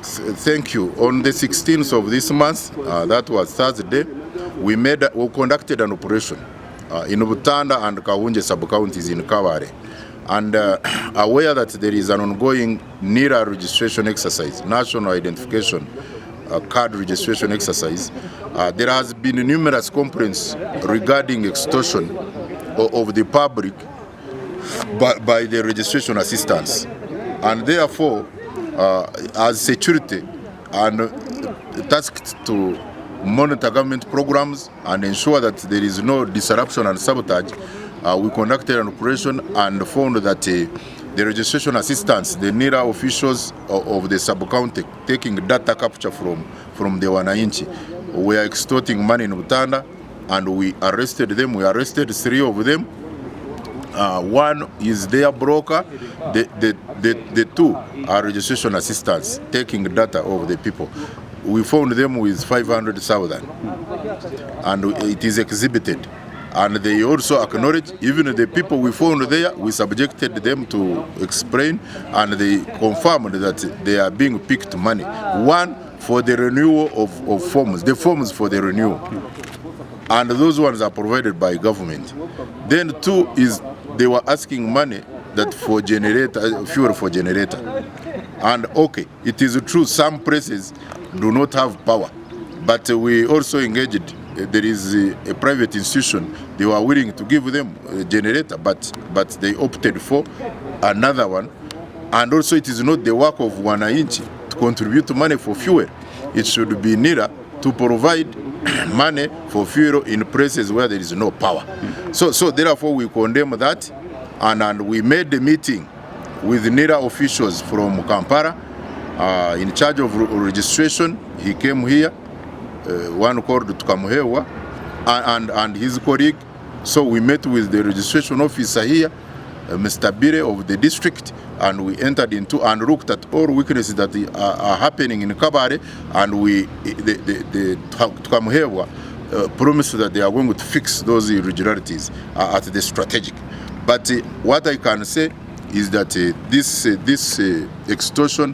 Thank you. On the 16th of this month, that was Thursday, we conducted an operation in Butanda and Kawunje sub-counties in Kabale. And aware that there is an ongoing NIRA registration exercise, National Identification Card Registration Exercise, there has been numerous complaints regarding extortion of the public by the registration assistants. And therefore, as security and tasked to monitor government programs and ensure that there is no disruption and sabotage, we conducted an operation and found that the registration assistants, the NIRA officials of the sub-county, taking data capture from the Wananchi, were extorting money in Butanda, and we arrested them. We arrested 3 of them. One is their broker. The 2 are registration assistants taking data of the people. We found them with 500,000, and it is exhibited. And they also acknowledge, even the people we found there, we subjected them to explain, and they confirmed that they are being picked money. 1, for the renewal of forms, the forms for the renewal. And those ones are provided by government. Then 2 is they were asking money that for generator, fuel for generator. And okay, it is true some places do not have power, but we also engaged. There is a private institution, they were willing to give them a generator, but they opted for another one. And also it is not the work of Wananchi to contribute money for fuel. It should be NIRA to provide money for fuel in places where there is no power. So therefore we condemn that, and we made the meeting with NIRA officials from Kampala in charge of registration. He came here. One called Tukamuhewa and his colleague. So we met with the registration officer here, Mr. Bire of the district, and we entered into and looked at all weaknesses that are happening in Kabale, and the Tukamuhewa promised that they are going to fix those irregularities at the strategic. But what I can say is that this extortion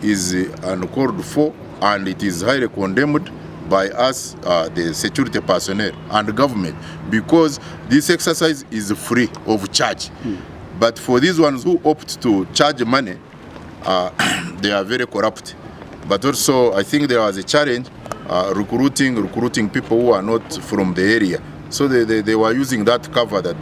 is uncalled for, and it is highly condemned by us, the security personnel and the government, because this exercise is free of charge. But for these ones who opt to charge money, they are very corrupt. But also, I think there was a challenge recruiting people who are not from the area. So they were using that cover that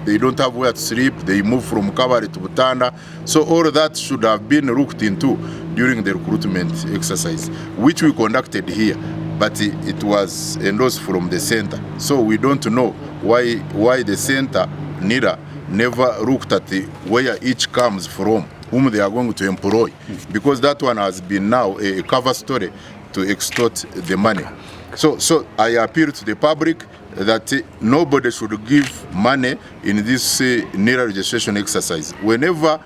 they don't have where to sleep. They move from Kabale to Butanda. So all of that should have been looked into during the recruitment exercise, which we conducted here, but it was endorsed from the center. So we don't know why the center, NIRA, never looked at where each comes from, whom they are going to employ, because that one has been now a cover story to extort the money. So I appeal to the public that nobody should give money in this NIRA registration exercise. Whenever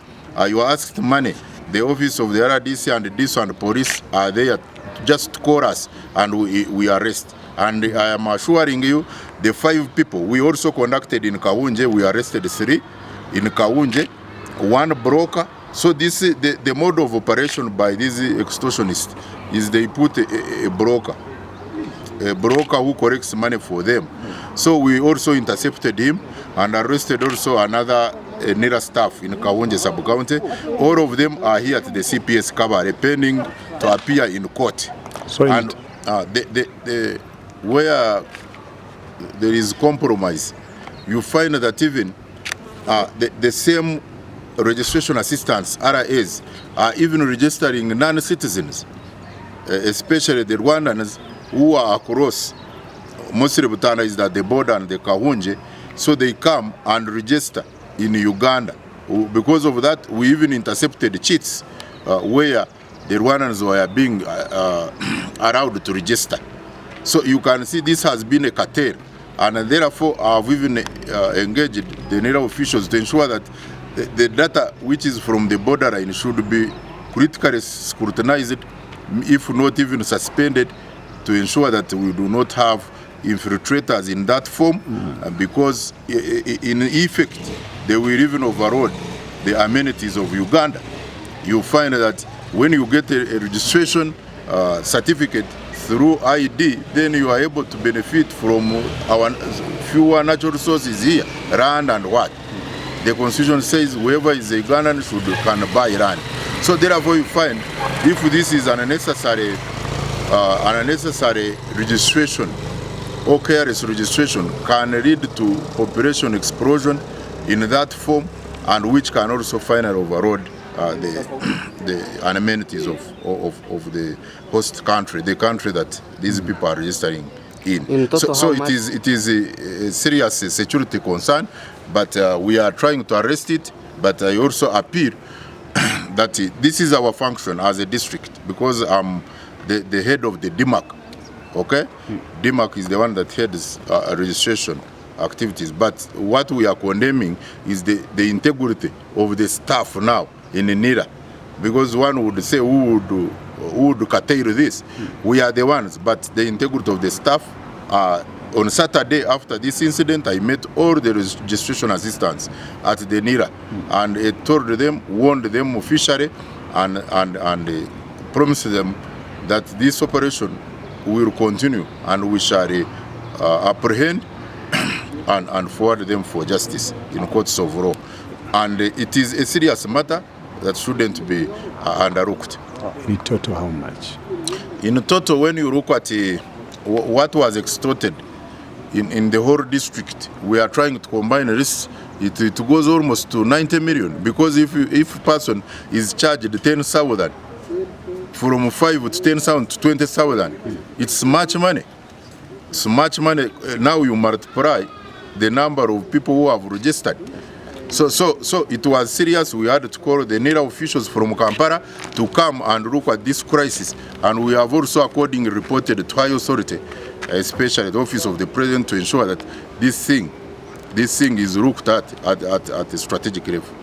you are asked money, the office of the RDC and this and police are there. Just call us and we arrest. And I am assuring you, the 5 people we also conducted in Kawunje, we arrested 3 in Kawunje, 1 broker. So this the mode of operation by these extortionists is they put a broker who collects money for them. So we also intercepted him and arrested also another NIRA staff in Kawunje sub-county. All of them are here at the CPS Kabale pending to appear in court. So and where there is compromise, you find that even the same registration assistants, RAs, are even registering non-citizens, especially the Rwandans who are across. Mostly Butanda is at the border and the Kawunje, so they come and register in Uganda. Because of that, we even intercepted cheats where the Rwandans were being allowed to register. So you can see this has been a cartel, and therefore I've even engaged the NIRA officials to ensure that the data which is from the borderline should be critically scrutinized, if not even suspended, to ensure that we do not have infiltrators in that form, because in effect they will even override the amenities of Uganda. You find that when you get a registration certificate through ID, then you are able to benefit from our fewer natural resources here, land and what. The Constitution says whoever is a Ugandan can buy land. So therefore you find if this is an unnecessary registration or careless registration can lead to population explosion in that form, and which can also finally override the amenities of the host country, the country that these people are registering in. So it is a serious security concern, but we are trying to arrest it. But I also appeal that this is our function as a district, because I'm the head of the DMAC. Okay, DMAC is the one that heads registration activities. But what we are condemning is the integrity of the staff now in NIRA, because one would say who would curtail this? We are the ones, but the integrity of the staff. On Saturday after this incident, I met all the registration assistants at the NIRA, and I told them, warned them officially, and promised them that this operation will continue, and we shall apprehend and forward them for justice in courts of law. And it is a serious matter that shouldn't be underlooked. In total, how much? In total, when you look at what was extorted in the whole district, we are trying to combine this. It goes almost to 90 million, because if a person is charged 10,000, from 5 to 10,000 to 20,000, it's much money. It's much money. Now you multiply the number of people who have registered. So it was serious. We had to call the NIRA officials from Kampala to come and look at this crisis. And we have also accordingly reported to high authority, especially the office of the president, to ensure that this thing is looked at a strategic level.